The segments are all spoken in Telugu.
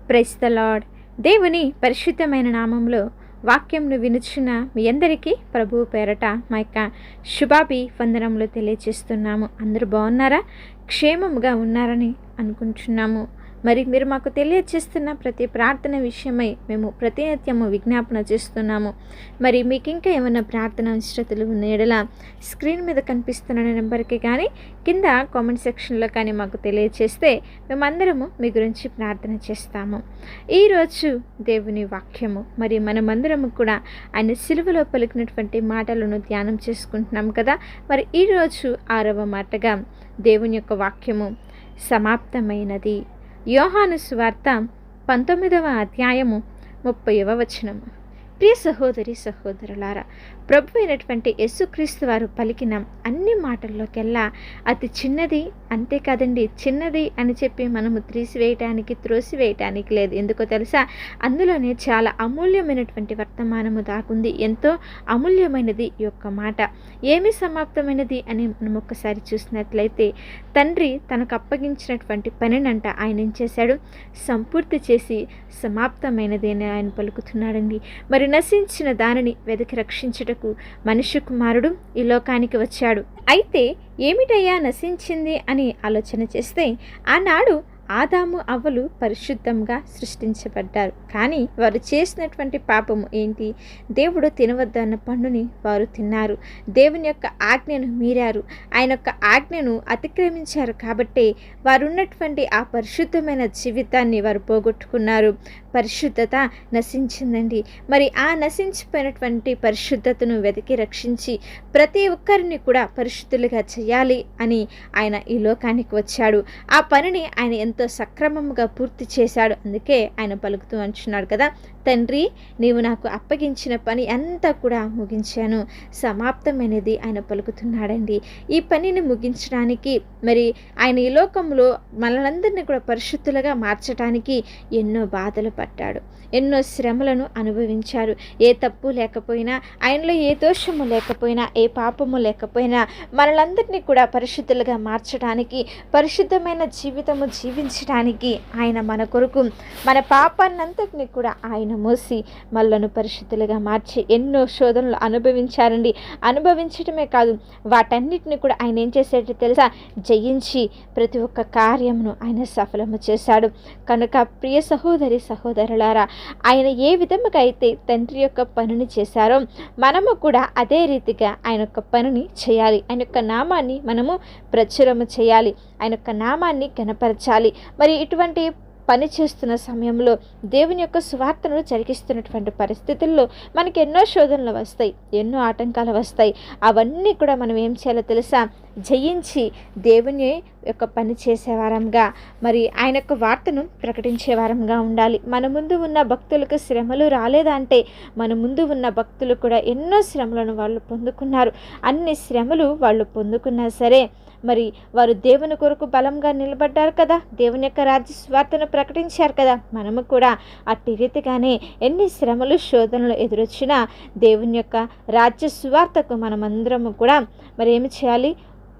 Praise the lord. దేవుని పరిశుద్ధమైన నామంలో వాక్యంను వినుచున్న మీ అందరికీ ప్రభువు పేరట మా యొక్క శుభాభివందనములు తెలియజేస్తున్నాము. అందరూ బాగున్నారా? క్షేమముగా ఉన్నారని అనుకుంటున్నాము. మరి మీరు మాకు తెలియజేస్తున్న ప్రతి ప్రార్థన విషయమై మేము ప్రతినిత్యము విజ్ఞాపన చేస్తున్నాము. మరి మీకు ఇంకా ఏమైనా ప్రార్థన అవసరతలు ఉన్న ఎడల స్క్రీన్ మీద కనిపిస్తున్న నెంబర్కి కానీ కింద కామెంట్ సెక్షన్లో కానీ మాకు తెలియజేస్తే మేమందరము మీ గురించి ప్రార్థన చేస్తాము. ఈరోజు దేవుని వాక్యము, మరి మనమందరము కూడా ఆయన సిలువలో పలికినటువంటి మాటలను ధ్యానం చేసుకుంటున్నాం కదా. మరి ఈరోజు 6వ మాటగా దేవుని యొక్క వాక్యము సమాప్తమైనది. యోహాను సువార్త 19వ అధ్యాయము 30వ వచనము. ప్రియ సహోదరి సహోదరులారా, ప్రభు అయినటువంటి యేసుక్రీస్తు వారు పలికిన అన్ని మాటల్లోకెల్లా అతి చిన్నది, అంతేకాదండి, చిన్నది అని చెప్పి మనము త్రోసివేయటానికి లేదు. ఎందుకో తెలుసా? అందులోనే చాలా అమూల్యమైనటువంటి వర్తమానము దాగుంది. ఎంతో అమూల్యమైనది ఈ యొక్క మాట. ఏమి సమాప్తమైనది అని మనం ఒక్కసారి చూసినట్లయితే, తండ్రి తనకు అప్పగించినటువంటి పనినంట ఆయన ఏం చేశాడు? సంపూర్తి చేసి సమాప్తమైనది అని ఆయన పలుకుతున్నాడండి. మరి నశించిన దానిని వెతికి రక్షించుటకు మనుష్య కుమారుడు ఈ లోకానికి వచ్చాడు. అయితే ఏమిటయ్యా నశించింది అని ఆలోచన చేస్తే, ఆనాడు ఆదాము అవ్వలు పరిశుద్ధంగా సృష్టించబడ్డారు. కానీ వారు చేసినటువంటి పాపము ఏంటి? దేవుడు తినవద్దన్న పండుని వారు తిన్నారు. దేవుని యొక్క ఆజ్ఞను మీరారు. ఆయన యొక్క ఆజ్ఞను అతిక్రమించారు. కాబట్టి వారు ఉన్నటువంటి ఆ పరిశుద్ధమైన జీవితాన్ని వారు పోగొట్టుకున్నారు. పరిశుద్ధత నశించిందండి. మరి ఆ నశించిపోయినటువంటి పరిశుద్ధతను వెతికి రక్షించి ప్రతి ఒక్కరిని కూడా పరిశుద్ధులుగా చేయాలి అని ఆయన ఈ లోకానికి వచ్చాడు. ఆ పనిని ఆయన ఎంతో సక్రమముగా పూర్తి చేశాడు. అందుకే ఆయన పలుకుతూ అంటున్నాడు కదా, తండ్రి నీవు నాకు అప్పగించిన పని అంతా కూడా ముగించాను, సమాప్తమైనది ఆయన పలుకుతున్నాడండి. ఈ పనిని ముగించడానికి మరి ఆయన ఈ లోకంలో మనలందరినీ కూడా పరిశుద్ధులుగా మార్చడానికి ఎన్నో బాధలు పడ్డాడు, ఎన్నో శ్రమలను అనుభవించారు. ఏ తప్పు లేకపోయినా, ఆయనలో ఏ దోషము లేకపోయినా, ఏ పాపము లేకపోయినా మనలందరినీ కూడా పరిశుద్ధులుగా మార్చడానికి, పరిశుద్ధమైన జీవితము జీవించడానికి ఆయన మన కొరకు మన పాపాన్నంతటినీ కూడా ఆయన మోసి మనలను పరిశుద్ధులుగా మార్చి ఎన్నో శోధనలు అనుభవించారండి. అనుభవించటమే కాదు, వాటన్నిటిని కూడా ఆయన ఏం చేసేటో తెలుసా? జయించి ప్రతి ఒక్క కార్యమును ఆయన సఫలము చేశాడు. కనుక ప్రియ సహోదరి సహోదరులారా, ఆయన ఏ విధముగా అయితే తండ్రి యొక్క పనిని చేశారో మనము కూడా అదే రీతిగా ఆయన యొక్క పనిని చేయాలి. ఆయన యొక్క నామాన్ని మనము ప్రచురము చేయాలి. ఆయన యొక్క నామాన్ని కనపరచాలి. మరి ఇటువంటి పని చేస్తున్న సమయంలో దేవుని యొక్క సువార్తను జరిగిస్తున్నటువంటి పరిస్థితుల్లో మనకి ఎన్నో శోధనలు వస్తాయి, ఎన్నో ఆటంకాలు వస్తాయి. అవన్నీ కూడా మనం ఏం చేయాలో తెలుసా? జయించి దేవుని యొక్క పని చేసేవారంగా, మరి ఆయన యొక్క వార్తను ప్రకటించేవారంగా ఉండాలి. మన ముందు ఉన్న భక్తులకు శ్రమలు రాలేదంటే, మన ముందు ఉన్న భక్తులు కూడా ఎన్నో శ్రమలను వాళ్ళు పొందుకున్నారు. అన్ని శ్రమలు వాళ్ళు పొందుకున్నా సరే మరి వారు దేవుని కొరకు బలంగా నిలబడ్డారు కదా, దేవుని యొక్క రాజ్య స్వార్థను ప్రకటించారు కదా. మనము కూడా అట్టి రీతిగానే ఎన్ని శ్రమలు శోధనలు ఎదురొచ్చినా దేవుని యొక్క రాజ్య స్వార్థకు మనమందరము కూడా మరి ఏమి చేయాలి?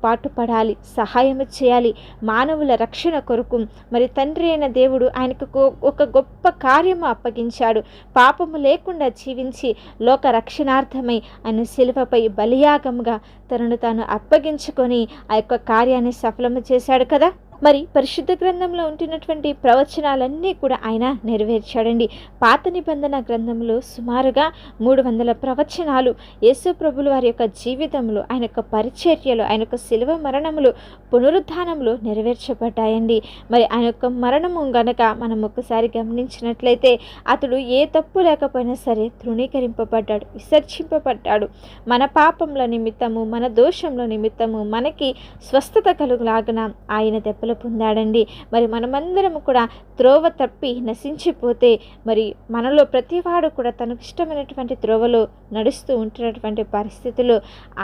పాటుపడాలి, సహాయం చేయాలి. మానవుల రక్షణ కొరకు మరి తండ్రి అయిన దేవుడు ఆయనకు ఒక గొప్ప కార్యము అప్పగించాడు. పాపము లేకుండా జీవించి లోక రక్షణార్థమై ఆయన శిలువపై బలియాగముగా తనను తాను అప్పగించుకొని ఆ యొక్క కార్యాన్ని సఫలము చేశాడు కదా. మరి పరిశుద్ధ గ్రంథంలో ఉంటున్నటువంటి ప్రవచనాలన్నీ కూడా ఆయన నెరవేర్చాడండి. పాత నిబంధన గ్రంథంలో సుమారుగా 300 ప్రవచనాలు యేసు ప్రభులు వారి యొక్క జీవితంలో, ఆయన యొక్క పరిచర్యలు, ఆయన యొక్క శిలువ మరణములు, పునరుద్ధానములు నెరవేర్చబడ్డాయండి. మరి ఆయన యొక్క మరణము గనక మనం ఒక్కసారి గమనించినట్లయితే అతడు ఏ తప్పు లేకపోయినా సరే తృణీకరింపబడ్డాడు, విసర్జింపబడ్డాడు. మన పాపముల నిమిత్తము, మన దోషముల నిమిత్తము మనకి స్వస్థత కలుగులాగున ఆయన దెబ్బలు పొందాడండి. మరి మనమందరం కూడా త్రోవ తప్పి నశించిపోతే మరి మనలో ప్రతివాడు కూడా తనకు ఇష్టమైనటువంటి త్రోవలో నడుస్తూ ఉంటున్నటువంటి పరిస్థితుల్లో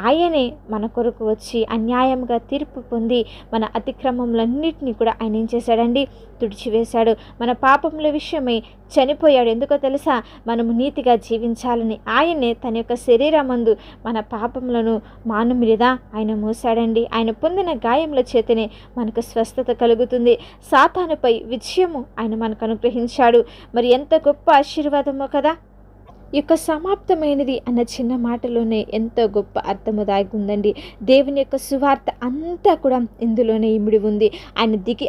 ఆయనే మన కొరకు వచ్చి అన్యాయంగా తీర్పు పొంది మన అతిక్రమములన్నింటినీ కూడా ఆయన ఏం చేశాడండి? తుడిచివేశాడు. మన పాపముల విషయమై చనిపోయాడు. ఎందుకో తెలుసా? మనము నీతిగా జీవించాలని ఆయనే తన యొక్క శరీరమందు మన పాపములను మాను మీద ఆయన మోసాడండి. ఆయన పొందిన గాయముల చేతనే మనకు స్వస్థత కలుగుతుంది. సాతానుపై విజయము ఆయన మనకు అనుగ్రహించాడు. మరి ఎంత గొప్ప ఆశీర్వాదమో కదా! ఈ యొక్క సమాప్తమైనది అన్న చిన్న మాటలోనే ఎంతో గొప్ప అర్థము దాగి ఉందండి. దేవుని యొక్క సువార్త అంతా కూడా ఇందులోనే ఇమిడి ఉంది.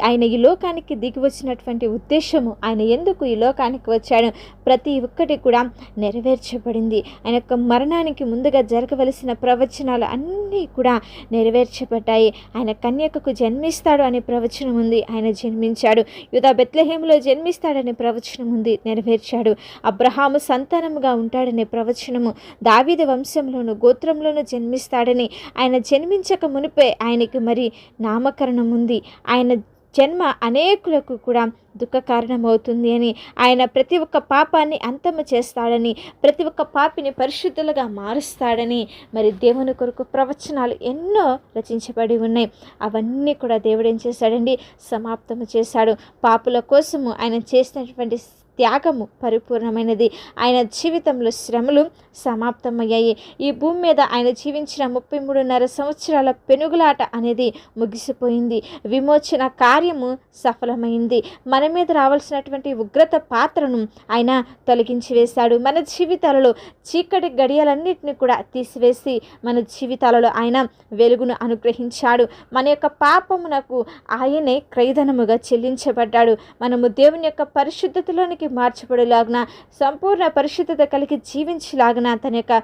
ఆయన ఈ లోకానికి దిగి వచ్చినటువంటి ఉద్దేశము, ఆయన ఎందుకు ఈ లోకానికి వచ్చాడు, ప్రతి ఒక్కటి కూడా నెరవేర్చబడింది. ఆయన యొక్క మరణానికి ముందుగా జరగవలసిన ప్రవచనాలు అన్నీ కూడా నెరవేర్చబడ్డాయి. ఆయన కన్యకకు జన్మిస్తాడు అనే ప్రవచనం ఉంది, ఆయన జన్మించాడు. యూదా బెత్లెహేములో జన్మిస్తాడనే ప్రవచనం ఉంది, నెరవేర్చాడు. అబ్రహాము సంతానముగా ఉంటాడనే ప్రవచనము, దావీదు వంశంలోను గోత్రంలోను జన్మిస్తాడని, ఆయన జన్మించక మునిపే ఆయనకి మరి నామకరణం ఉంది. ఆయన జన్మ అనేకులకు కూడా దుఃఖ కారణమవుతుంది అని, ఆయన ప్రతి ఒక్క పాపాన్ని అంతము చేస్తాడని, ప్రతి ఒక్క పాపిని పరిశుద్ధులుగా మారుస్తాడని మరి దేవుని కొరకు ప్రవచనాలు ఎన్నో రచించబడి ఉన్నాయి. అవన్నీ కూడా దేవుడు ఏం చేశాడండి? సమాప్తము చేశాడు. పాపుల కోసము ఆయన చేసినటువంటి త్యాగము పరిపూర్ణమైనది. ఆయన జీవితంలో శ్రమలు సమాప్తమయ్యాయి. ఈ భూమి మీద ఆయన జీవించిన 33.5 సంవత్సరాల పెనుగులాట అనేది ముగిసిపోయింది. విమోచన కార్యము సఫలమైంది. మన మీద రావాల్సినటువంటి ఉగ్రత పాత్రను ఆయన తొలగించి వేశాడు. మన జీవితాలలో చీకటి గడియలన్నింటినీ కూడా తీసివేసి మన జీవితాలలో ఆయన వెలుగును అనుగ్రహించాడు. మన యొక్క పాపమునకు ఆయనే క్రయధనముగా చెల్లించబడ్డాడు. మనము దేవుని యొక్క పరిశుద్ధతలోనికి మార్చబడేలాగున, సంపూర్ణ పరిశుద్ధత కలిగి జీవించేలాగున తన యొక్క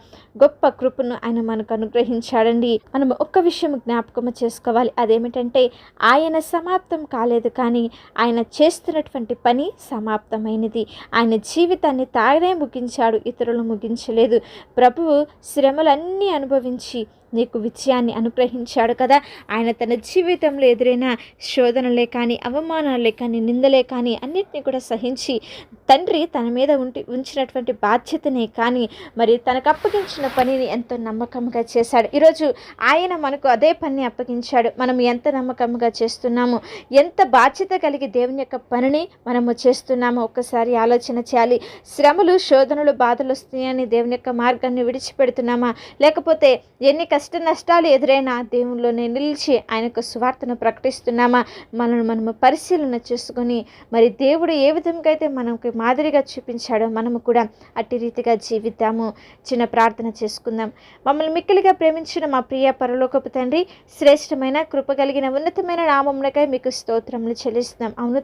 గొప్ప కృపను ఆయన మనకు అనుగ్రహించాడండి. మనం ఒక్క విషయం జ్ఞాపకం చేసుకోవాలి. అదేమిటంటే ఆయన సమాప్తం కాలేదు, కానీ ఆయన చేస్తున్నటువంటి పని సమాప్తమైనది. ఆయన జీవితాన్ని తానే ముగించాడు, ఇతరులు ముగించలేదు. ప్రభువు శ్రమలన్నీ అనుభవించి నీకు విజయాన్ని అనుగ్రహించాడు కదా. ఆయన తన జీవితంలో ఎదురైన శోధనలే కానీ, అవమానాలే కానీ, నిందలే కానీ అన్నిటినీ కూడా సహించి తండ్రి తన మీద ఉంచినటువంటి బాధ్యతనే కానీ మరి తనకు అప్పగించిన పనిని ఎంతో నమ్మకంగా చేశాడు. ఈరోజు ఆయన మనకు అదే పని అప్పగించాడు. మనం ఎంత నమ్మకంగా చేస్తున్నామో, ఎంత బాధ్యత కలిగి దేవుని యొక్క పనిని మనము చేస్తున్నామో ఒక్కసారి ఆలోచన చేయాలి. శ్రమలు, శోధనలు, బాధలు వస్తున్నాయని దేవుని యొక్క మార్గాన్ని విడిచిపెడుతున్నామా? లేకపోతే ఎన్ని కష్ట నష్టాలు ఎదురైనా దేవునిలోనే నిలిచి ఆయనకు సువార్తను ప్రకటిస్తున్నామా? మనము పరిశీలన చేసుకొని మరి దేవుడు ఏ విధంగా అయితే మనకు మాదిరిగా చూపించాడో మనము కూడా అట్టి రీతిగా జీవిద్దాము. చిన్న ప్రార్థన చేసుకుందాం. మమ్మల్ని మిక్కిలిగా ప్రేమించిన మా ప్రియ పరలోకపు తండ్రి, శ్రేష్టమైన కృప కలిగిన ఉన్నతమైన నామమునకై మీకు స్తోత్రములు చెల్లిస్తున్నాం. అవును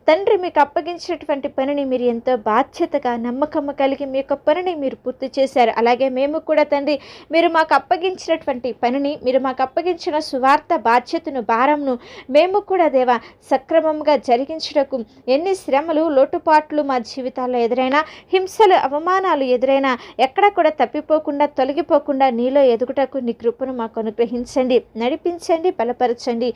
తండ్రి మీకు అప్పగించినటువంటి పనిని మీరు ఎంతో బాధ్యతగా నమ్మకము కలిగి మీ యొక్క పనిని మీరు పూర్తి చేశారు. అలాగే మేము కూడా తండ్రి మీరు మాకు అప్పగించినటువంటి పనిని, మీరు మాకు అప్పగించిన సువార్త బాధ్యతను, భారంను మేము కూడా దేవా సక్రమంగా జరిగించుటకు ఎన్ని శ్రమలు, లోటుపాట్లు మా జీవితాల్లో ఎదురైనా, హింసలు, అవమానాలు ఎదురైనా ఎక్కడ కూడా తప్పిపోకుండా, తొలగిపోకుండా నీలో ఎదుగుటకు నీ కృపను మాకు అనుగ్రహించండి, నడిపించండి, బలపరచండి,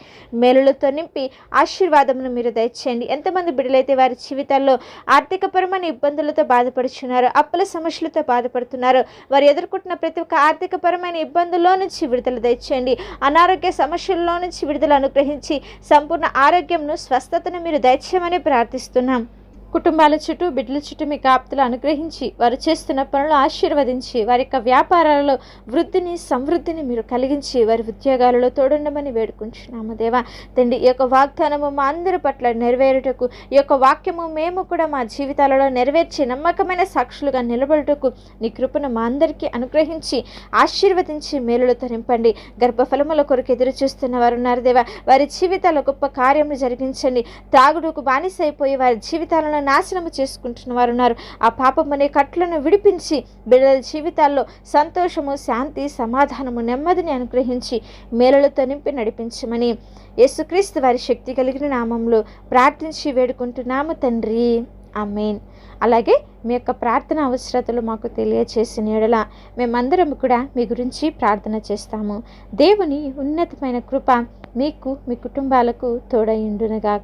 మేలులతో నింపి ఆశీర్వాదమును మీరు దయచేయండి. ఎంతమంది బిడ్డలైతే వారి జీవితాల్లో ఆర్థికపరమైన ఇబ్బందులతో బాధపడుచున్నారో, అప్పుల సమస్యలతో బాధపడుతున్నారో, వారు ఎదుర్కొంటున్న ప్రతి ఒక్క ఆర్థికపరమైన ఇబ్బందుల్లో నుంచి విడుదల దయచేయండి. అనారోగ్య సమస్యల్లో నుంచి విడుదల అనుగ్రహించి సంపూర్ణ ఆరోగ్యంను, స్వస్థతను మీరు దయచేయమని ప్రార్థిస్తున్నాం. కుటుంబాల చుట్టూ, బిడ్డల చుట్టూ మీ కాపుదలు అనుగ్రహించి వారు చేస్తున్న పనులు ఆశీర్వదించి వారి యొక్క వ్యాపారాలలో వృద్ధిని, సమృద్ధిని మీరు కలిగించి వారి ఉద్యోగాలలో తోడుండమని వేడుకుంటున్నాము దేవా. తండ్రి ఈ యొక్క వాగ్దానము మా అందరి పట్ల నెరవేరుటకు, ఈ యొక్క వాక్యము మేము కూడా మా జీవితాలలో నెరవేర్చి నమ్మకమైన సాక్షులుగా నిలబడుటకు నీ కృపను మా అందరికీ అనుగ్రహించి ఆశీర్వదించి మేలులతో నింపండి. గర్భఫలముల కొరకు ఎదురు చూస్తున్న వారు ఉన్నారు దేవా, వారి జీవితాల్లో గొప్ప కార్యము జరిగించండి. త్రాగుడుకు బానిసైపోయి వారి జీవితాలను నాశనము చేసుకుంటున్న వారు ఉన్నారు. ఆ పాపం అనే కట్లను విడిపించి బిడ్డల జీవితాల్లో సంతోషము, శాంతి, సమాధానము, నెమ్మదిని అనుగ్రహించి మేలులతో నింపి నడిపించమని యేసుక్రీస్తు వారి శక్తి కలిగిన నామంలో ప్రార్థించి వేడుకుంటున్నాము తండ్రి, ఆమేన్. అలాగే మీ యొక్క ప్రార్థన అవసరతలు మాకు తెలియచేసిన యెడల మేమందరం కూడా మీ గురించి ప్రార్థన చేస్తాము. దేవుని ఉన్నతమైన కృప మీకు, మీ కుటుంబాలకు తోడై ఉండునుగాక.